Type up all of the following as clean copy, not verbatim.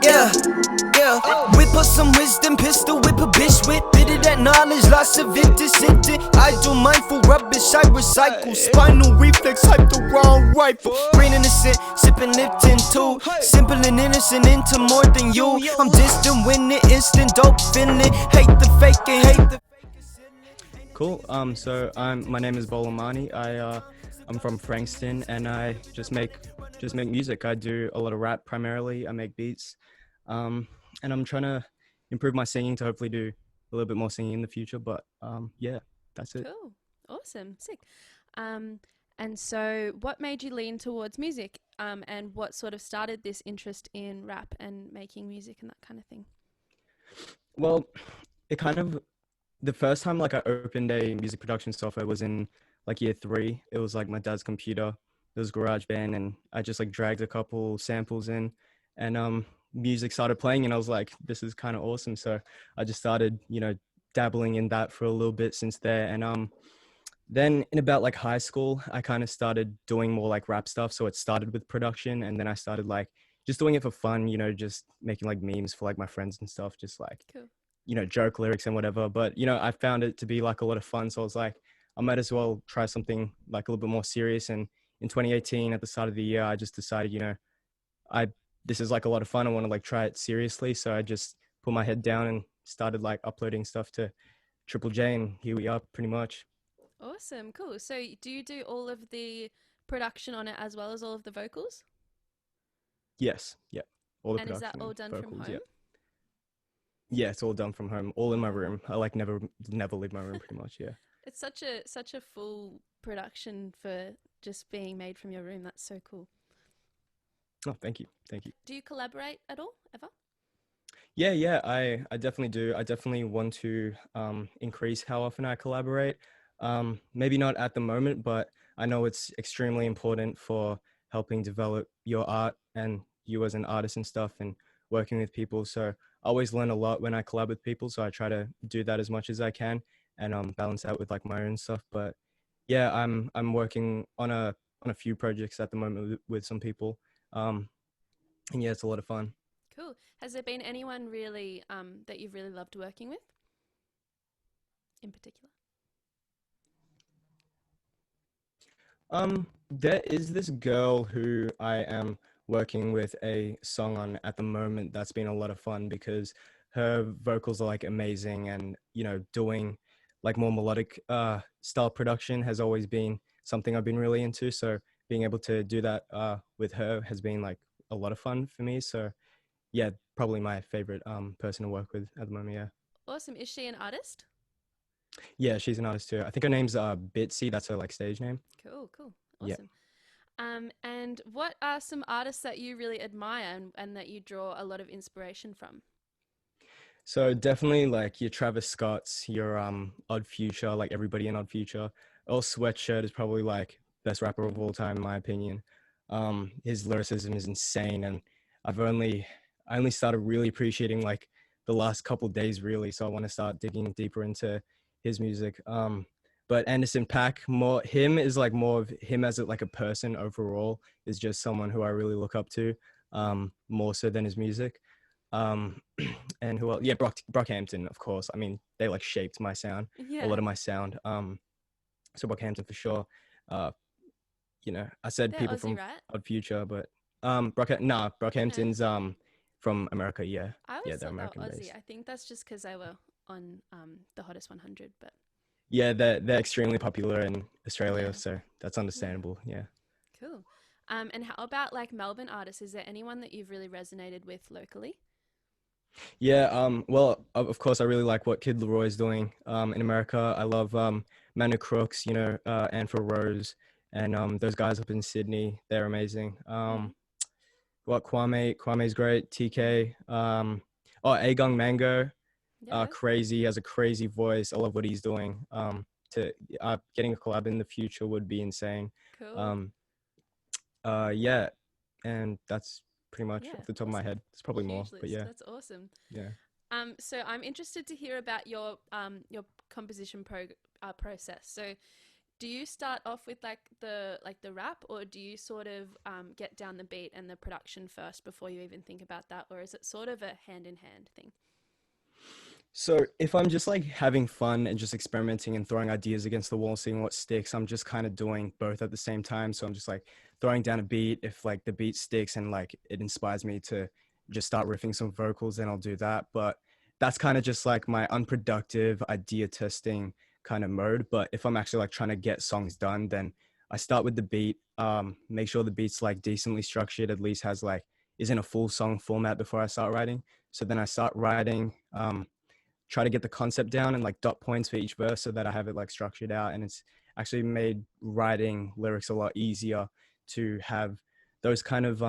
Yeah, yeah. Whip up some wisdom, pistol whip a bitch with bit of that knowledge, lots of it dissented. I do mindful rubbish, I recycle. Spinal reflex, hype the wrong rifle. Brain innocent, sipping Lipton too. Simple and innocent into more than you. I'm distant when it instant, dope feeling. Hate the fake and hate the Cool. My name is Boler. I'm from Frankston, and I just make music. I do a lot of rap primarily. I make beats, and I'm trying to improve my singing to hopefully do a little bit more singing in the future. But yeah, that's it. Cool. Awesome. Sick. And so what made you lean towards music? And what sort of started this interest in rap and making music and that kind of thing? Well, the first time like I opened a music production software was in like year 3. It was like my dad's computer. It was GarageBand, and I just like dragged a couple samples in, and music started playing, and I was like, this is kind of awesome. So I just started, dabbling in that for a little bit since there. And then in about like high school, I kind of started doing more like rap stuff. So it started with production, and then I started like just doing it for fun, just making like memes for like my friends and stuff, just like, Cool. Joke lyrics and whatever. But, I found it to be like a lot of fun. So I was like, I might as well try something like a little bit more serious. And in 2018, at the start of the year, I just decided, this is like a lot of fun. I want to like try it seriously. So I just put my head down and started like uploading stuff to Triple J, and here we are pretty much. Awesome. Cool. So do you do all of the production on it as well as all of the vocals? Yes. Yeah. All the And is that production all and done vocals, from home? yeah. Yeah, it's all done from home, all in my room. I like never leave my room pretty much, yeah. It's such a full production for just being made from your room. That's so cool. Oh, thank you. Do you collaborate at all, ever? Yeah, I definitely do. I definitely want to increase how often I collaborate. Maybe not at the moment, but I know it's extremely important for helping develop your art and you as an artist and stuff, and working with people. So I always learn a lot when I collab with people. So I try to do that as much as I can, and balance out with like my own stuff. But yeah, I'm working on a few projects at the moment with some people. And yeah, it's a lot of fun. Cool. Has there been anyone really that you've really loved working with in particular? There is this girl who I am working with a song on at the moment. That's been a lot of fun because her vocals are like amazing, and doing like more melodic style production has always been something I've been really into. So being able to do that with her has been like a lot of fun for me. So yeah, probably my favorite person to work with at the moment. Yeah. Awesome. Is she an artist? Yeah, she's an artist too. I think her name's Bitsy. That's her like stage name. Cool. Yeah. Awesome. And what are some artists that you really admire and that you draw a lot of inspiration from? So definitely like your Travis Scott's, your Odd Future, like everybody in Odd Future. Earl Sweatshirt is probably like best rapper of all time in my opinion. His lyricism is insane, and I only started really appreciating like the last couple of days really. So I want to start digging deeper into his music. But Anderson Paak, more of him as like a person overall, is just someone who I really look up to, more so than his music. And who else? Yeah, Brockhampton, of course. I mean, they like shaped my sound, Yeah. a lot of my sound. So Brockhampton for sure. I said They're people Aussie, from right? Odd Future, but Brockhampton's from America. Yeah, I yeah, always they're thought they were American Aussie. based. I think that's just because they were on the Hottest 100. But Yeah, they're extremely popular in Australia, yeah, so that's yeah, understandable. Yeah. cool. And how about like Melbourne artists? Is there anyone that you've really resonated with locally? Yeah, well, of course, I really like what Kid Laroi is doing in America. I love Manu Crooks, Anne Rose, and those guys up in Sydney. They're amazing. What Kwame's great. TK, Agung Mango, Yeah. crazy. He has a crazy voice. I love what he's doing. To Getting a collab in the future would be insane. Cool. Yeah, and that's pretty much Yeah. off the top of my Awesome. head. There's probably more, Huge but list. yeah, That's awesome. yeah. So I'm interested to hear about your composition process. So, do you start off with like the rap, or do you sort of get down the beat and the production first before you even think about that, or is it sort of a hand in hand thing? So if I'm just like having fun and just experimenting and throwing ideas against the wall, seeing what sticks, I'm just kind of doing both at the same time. So I'm just like throwing down a beat. If like the beat sticks and like it inspires me to just start riffing some vocals, then I'll do that. But that's kind of just like my unproductive idea testing kind of mode. But if I'm actually like trying to get songs done, then I start with the beat, make sure the beat's like decently structured, at least has like, is in a full song format before I start writing. So then I start writing, try to get the concept down and like dot points for each verse so that I have it like structured out. And it's actually made writing lyrics a lot easier to have those kind of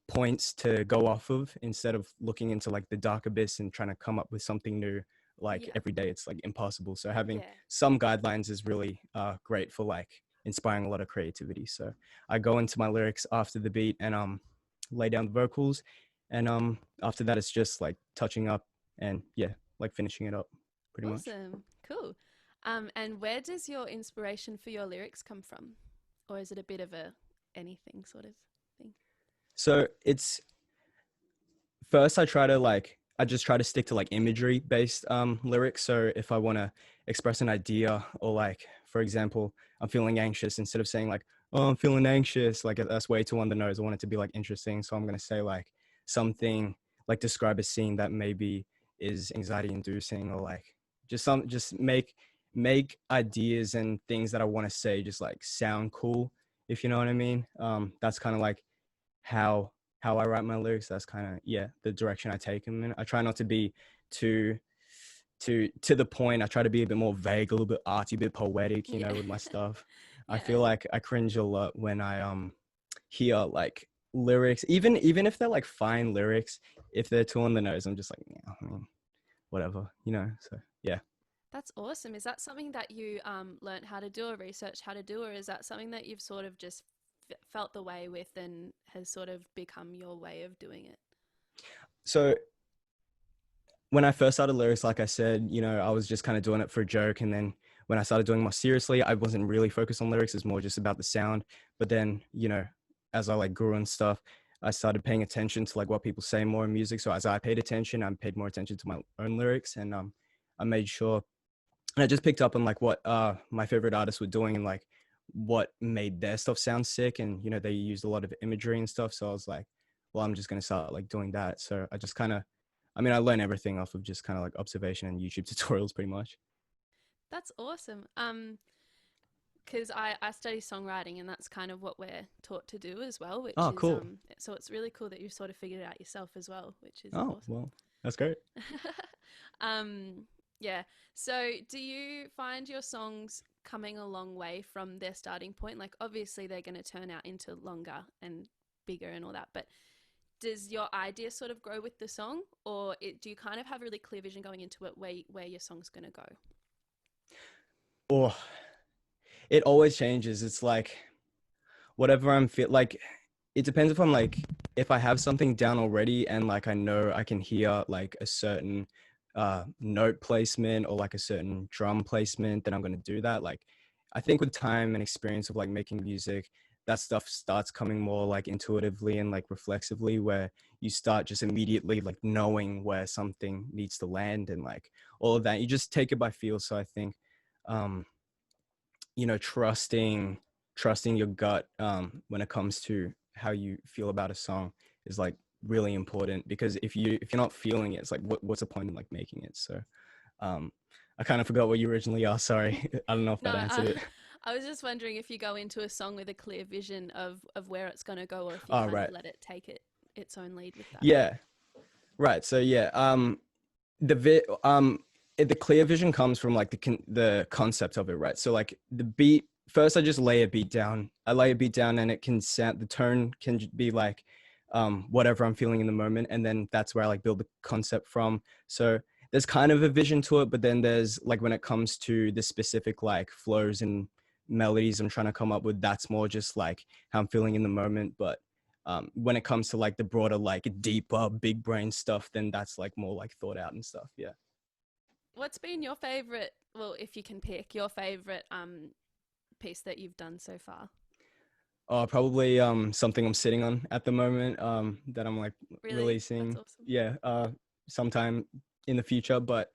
points to go off of instead of looking into like the dark abyss and trying to come up with something new like every day. It's like impossible. So having some guidelines is really great for like inspiring a lot of creativity. So I go into my lyrics after the beat and lay down the vocals, and after that it's just like touching up and like finishing it up pretty much. Awesome. Cool. And where does your inspiration for your lyrics come from? Or is it a bit of a anything sort of thing? So it's first I just try to stick to like imagery based lyrics. So if I want to express an idea, or like, for example, I'm feeling anxious, instead of saying like, oh, I'm feeling anxious, like that's way too on the nose. I want it to be like interesting. So I'm going to say like something like, describe a scene that maybe is anxiety inducing, or like just make ideas and things that I want to say just like sound cool, if you know what I mean. That's kind of like how I write my lyrics. That's kind of the direction I take them in. I try not to be too to the point. I try to be a bit more vague, a little bit arty, a bit poetic, you know, with my stuff. I feel like I cringe a lot when I hear like lyrics, even if they're like fine lyrics, if they're too on the nose, I'm just like, I mean, whatever, you know. So yeah. That's awesome. Is that something that you learned how to do or researched how to do, or is that something that you've sort of just felt the way with and has sort of become your way of doing it? So when I first started lyrics, like I said, you know, I was just kind of doing it for a joke. And then when I started doing more seriously, I wasn't really focused on lyrics. It's more just about the sound. But then, you know, as I like grew and stuff, I started paying attention to like what people say more in music. So as I paid attention, I paid more attention to my own lyrics, and I made sure, and I just picked up on like what my favorite artists were doing and like what made their stuff sound sick. And, you know, they used a lot of imagery and stuff. So I was like, well, I'm just going to start like doing that. So I just kind of, I mean, I learned everything off of just kind of like observation and YouTube tutorials pretty much. That's awesome. Because I study songwriting, and that's kind of what we're taught to do as well, which is cool. So it's really cool that you've sort of figured it out yourself as well, which is awesome. Well, that's great. Yeah. So do you find your songs coming a long way from their starting point? Like, obviously they're going to turn out into longer and bigger and all that, but does your idea sort of grow with the song, or do you kind of have a really clear vision going into it where your song's going to go? Oh, it always changes. It's like whatever I'm like, it depends if I'm like, if I have something down already and like I know I can hear like a certain note placement or like a certain drum placement, then I'm going to do that. Like, I think with time and experience of like making music, that stuff starts coming more like intuitively and like reflexively, where you start just immediately like knowing where something needs to land and like all of that. You just take it by feel. So I think, you know, trusting your gut when it comes to how you feel about a song is like really important, because if you're not feeling it, it's like what's the point in like making it? So I kind of forgot what you originally asked. Sorry. I don't know if that answered it. I was just wondering if you go into a song with a clear vision of where it's going to go, or if you kind of let it take its own lead with that. Yeah. Right. So yeah, the clear vision comes from like the concept of it, right? So like the beat, first I just lay a beat down. And it can sound, the tone can be like whatever I'm feeling in the moment, and then that's where I like build the concept from. So there's kind of a vision to it, but then there's like, when it comes to the specific like flows and melodies I'm trying to come up with, that's more just like how I'm feeling in the moment. But when it comes to like the broader, like deeper big brain stuff, then that's like more like thought out and stuff. Yeah. What's been your favorite, well, if you can pick your favorite piece that you've done so far? Probably something I'm sitting on at the moment, that I'm like Really? releasing. That's awesome. Yeah, sometime in the future. But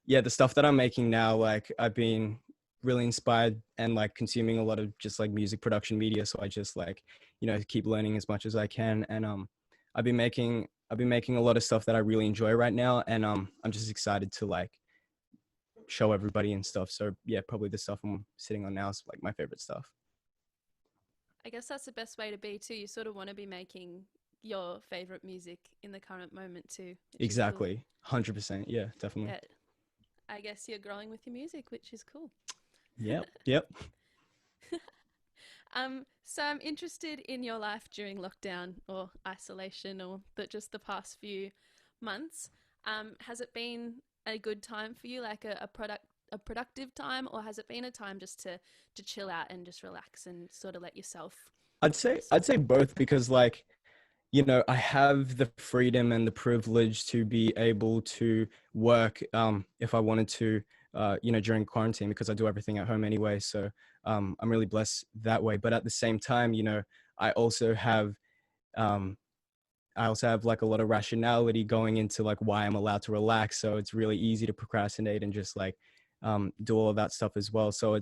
yeah, the stuff that I'm making now, like I've been really inspired and like consuming a lot of just like music production media. So I just like, keep learning as much as I can. And I've been making a lot of stuff that I really enjoy right now. And I'm just excited to like show everybody and stuff. So yeah, probably the stuff I'm sitting on now is like my favorite stuff. I guess that's the best way to be too. You sort of want to be making your favorite music in the current moment too, which is cool. Exactly. 100%. Yeah, definitely. Yeah, I guess you're growing with your music, which is cool. Yep. Yep. So I'm interested in your life during lockdown or isolation or just the past few months. Has it been a good time for you, like a productive time, or has it been a time just to chill out and just relax and sort of let yourself? I'd say both, because like, I have the freedom and the privilege to be able to work if I wanted to, during quarantine, because I do everything at home anyway. So I'm really blessed that way. But at the same time, I also have um, like a lot of rationality going into like why I'm allowed to relax. So it's really easy to procrastinate and just like do all of that stuff as well. So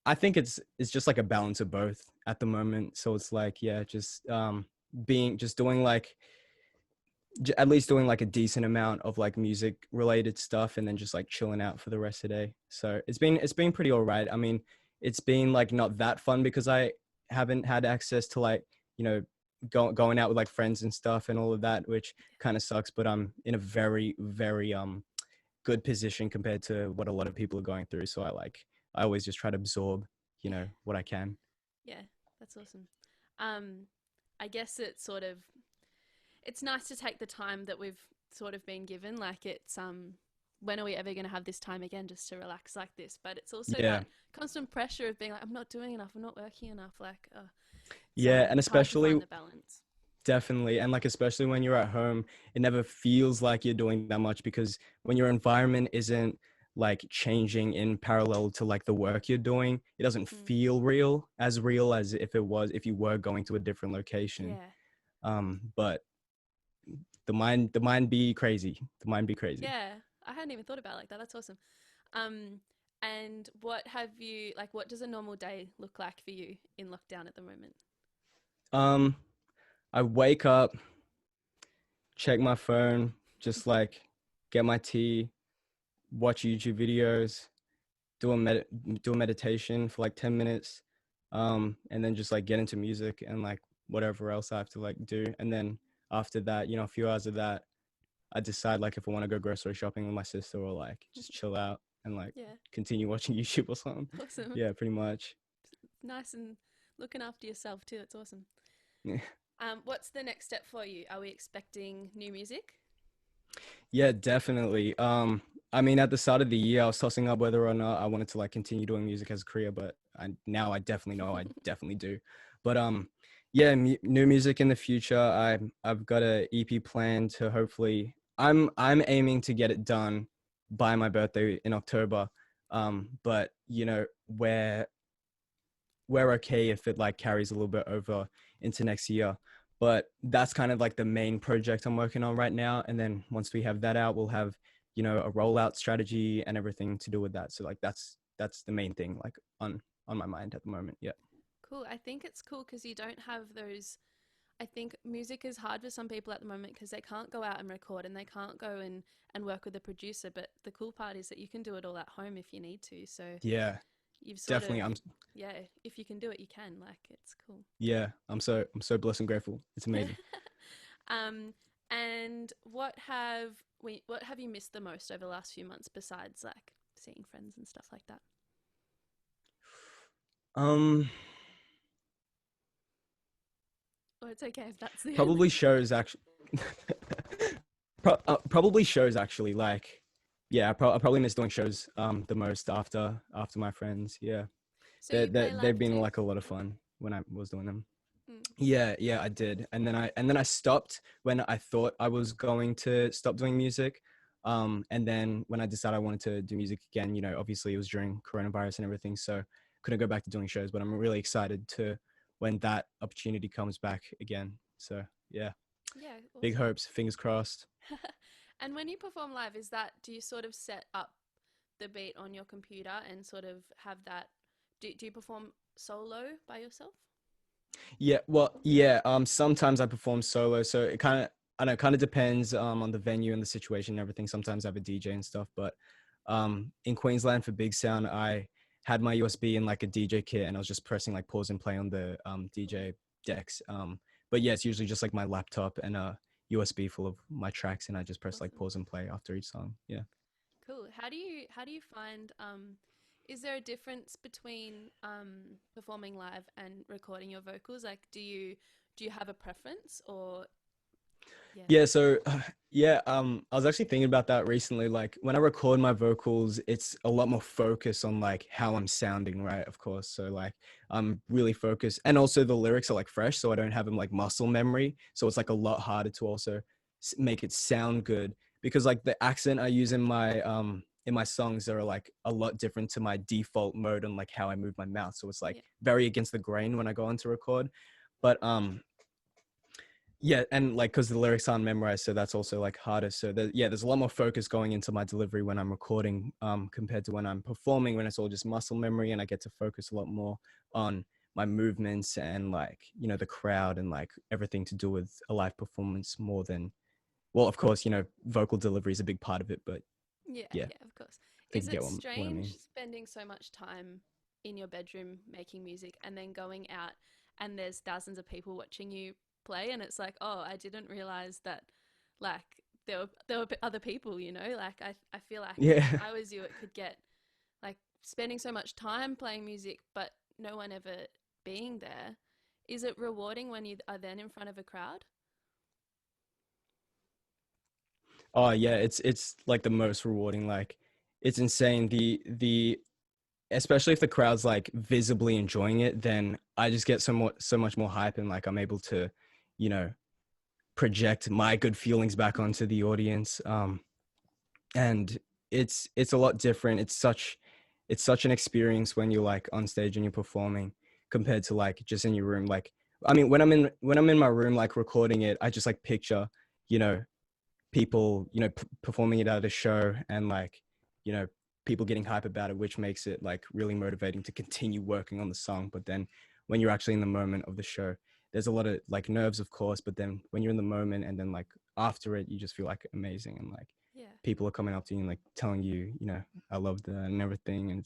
I think it's just like a balance of both at the moment. So it's like, yeah, just doing like at least doing like a decent amount of like music related stuff, and then just like chilling out for the rest of the day. So it's been pretty all right. I mean, it's been like not that fun because I haven't had access to like, going out with like friends and stuff and all of that, which kind of sucks, but I'm in a very, very good position compared to what a lot of people are going through. So I always just try to absorb, what I can. Yeah, that's awesome. I guess it's nice to take the time that we've sort of been given. Like it's when are we ever going to have this time again just to relax like this? But it's also Yeah. that constant pressure of being like, I'm not doing enough, I'm not working enough. Like, Yeah, and it's hard to especially find the balance. definitely, and like especially when you're at home, it never feels like you're doing that much, because when your environment isn't like changing in parallel to like the work you're doing, it doesn't feel real as if you were going to a different location. Yeah. But the mind be crazy. The mind be crazy. Yeah, I hadn't even thought about it like that. That's awesome. And what does a normal day look like for you in lockdown at the moment? I wake up, check my phone, just like get my tea, watch YouTube videos, do a meditation for like 10 minutes, and then just like get into music and like whatever else I have to like do. And then after that, a few hours of that, I decide like if I want to go grocery shopping with my sister, or like just chill out and like Yeah, continue watching YouTube or something. awesome. Yeah, pretty much. Nice and looking after yourself too. It's awesome. Yeah. What's the next step for you? Are we expecting new music? Yeah, definitely. I mean, at the start of the year, I was tossing up whether or not I wanted to like continue doing music as a career, but now I definitely know I definitely do. But yeah, new music in the future. I've got a EP plan to hopefully. I'm aiming to get it done by my birthday in October. But we're okay if it like carries a little bit over into next year. But that's kind of like the main project I'm working on right now. And then once we have that out, we'll have, a rollout strategy and everything to do with that. So like that's the main thing like on my mind at the moment. Yeah. Cool. I think it's cool because you don't have those. I think music is hard for some people at the moment because they can't go out and record and they can't go and work with a producer. But the cool part is that you can do it all at home if you need to. So Yeah, you've definitely. if you can do it, you can. Like it's cool. Yeah, I'm so blessed and grateful. It's amazing. And what have you missed the most over the last few months besides like seeing friends and stuff like that? Or it's okay if that's the Probably shows actually. Probably shows actually. Like, yeah, I probably miss doing shows the most after my friends. Yeah, So you play they've live been too? like a lot of fun when I was doing them. Mm. Yeah, I did. And then I stopped when I thought I was going to stop doing music. And then when I decided I wanted to do music again, obviously it was during coronavirus and everything. So couldn't go back to doing shows, but I'm really excited to when that opportunity comes back again. So yeah, Yeah, big awesome. hopes, fingers crossed. And when you perform live, do you sort of set up the beat on your computer and sort of have that? Do you perform solo by yourself? Yeah, well, yeah. Sometimes I perform solo, so it kind of, I know, it kind of depends on the venue and the situation and everything. Sometimes I have a DJ and stuff, but in Queensland for Big Sound, I had my USB in like a DJ kit, and I was just pressing like pause and play on the DJ decks. But yeah, it's usually just like my laptop and a USB full of my tracks, and I just press like Awesome. pause and play after each song. Yeah. Cool. How do you find is there a difference between performing live and recording your vocals? Like do you have a preference or yeah. Yeah, so yeah, I was actually thinking about that recently. Like when I record my vocals, it's a lot more focused on like how I'm sounding, right? Of course. So like I'm really focused, and also the lyrics are like fresh, so I don't have them like muscle memory. So it's like a lot harder to also make it sound good, because like the accent I use in my songs are like a lot different to my default mode and like how I move my mouth. So it's like Yeah. very against the grain when I go on to record. But yeah, and like because the lyrics aren't memorized, so that's also like harder. So yeah, there's a lot more focus going into my delivery when I'm recording compared to when I'm performing, when it's all just muscle memory, and I get to focus a lot more on my movements and like, you know, the crowd and like everything to do with a live performance more than, well, of course, you know, vocal delivery is a big part of it, but Yeah, yeah, yeah, of course. I think Is you it get what I strange mean. spending so much time in your bedroom making music and then going out and there's thousands of people watching you play and it's like, oh, I didn't realize that like there were other people, you know? Like I feel like Yeah. if I was you, it could get like spending so much time playing music but no one ever being there. Is it rewarding when you are then in front of a crowd? Oh yeah, it's like the most rewarding. Like it's insane. The especially if the crowd's like visibly enjoying it, then I just get so much more hype, and like I'm able to, you know, project my good feelings back onto the audience. And it's a lot different. It's such an experience when you're like on stage and you're performing compared to like just in your room. Like I mean, when I'm in my room like recording it, I just like picture, you know, people, you know, performing it at a show, and like, you know, people getting hype about it, which makes it like really motivating to continue working on the song. But then when you're actually in the moment of the show, there's a lot of like nerves, of course, but then when you're in the moment and then like after it, you just feel like amazing, and like Yeah. people are coming up to you and like telling you, you know, I love that and everything. And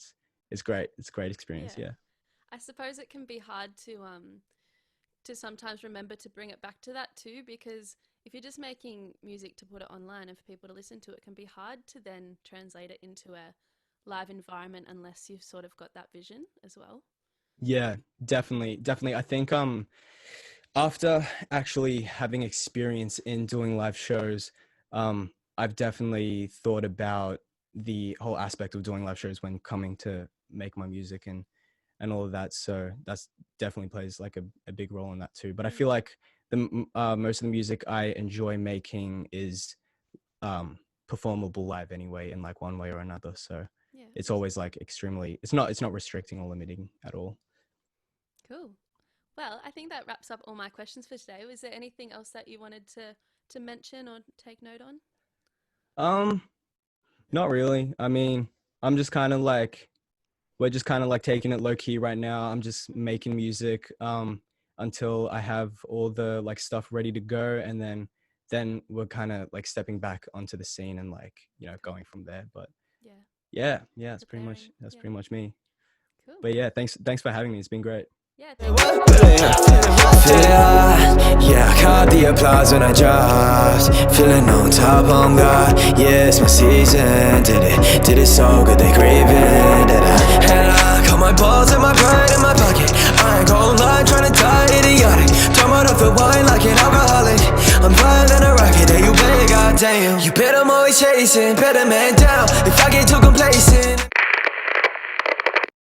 it's great. It's a great experience. Yeah. Yeah. I suppose it can be hard to sometimes remember to bring it back to that too, because if you're just making music to put it online and for people to listen to, it can be hard to then translate it into a live environment unless you've sort of got that vision as well. Yeah, definitely. I think after actually having experience in doing live shows, I've definitely thought about the whole aspect of doing live shows when coming to make my music and all of that. So that's definitely plays like a big role in that too. But I Mm. feel like most of the music I enjoy making is performable live anyway, in like one way or another. So Yeah, it's always like extremely, it's not restricting or limiting at all. cool. Well, I think that wraps up all my questions for today. Was there anything else that you wanted to mention or take note on? Um, Not really. I mean, I'm just kind of like, we're just kind of like taking it low key right now. I'm just making music until I have all the like stuff ready to go, and then we're kind of like stepping back onto the scene and like, you know, going from there. But Yeah, yeah, that's pretty much preparing. that's Yeah, pretty much me. cool. But yeah, thanks for having me. It's been great. Yeah, thank you. Yeah, I caught the applause when I dropped. Feeling on top, on God. Yeah, it's my season. Did it so good, they craving. And I got my balls and my pride in my pocket. I ain't gon' lie, tryna die idiotic. Drum out of the wine like an alcoholic. I'm higher than a rocket, and you better goddamn. You bet I'm always chasing, better man down. If I get too complacent.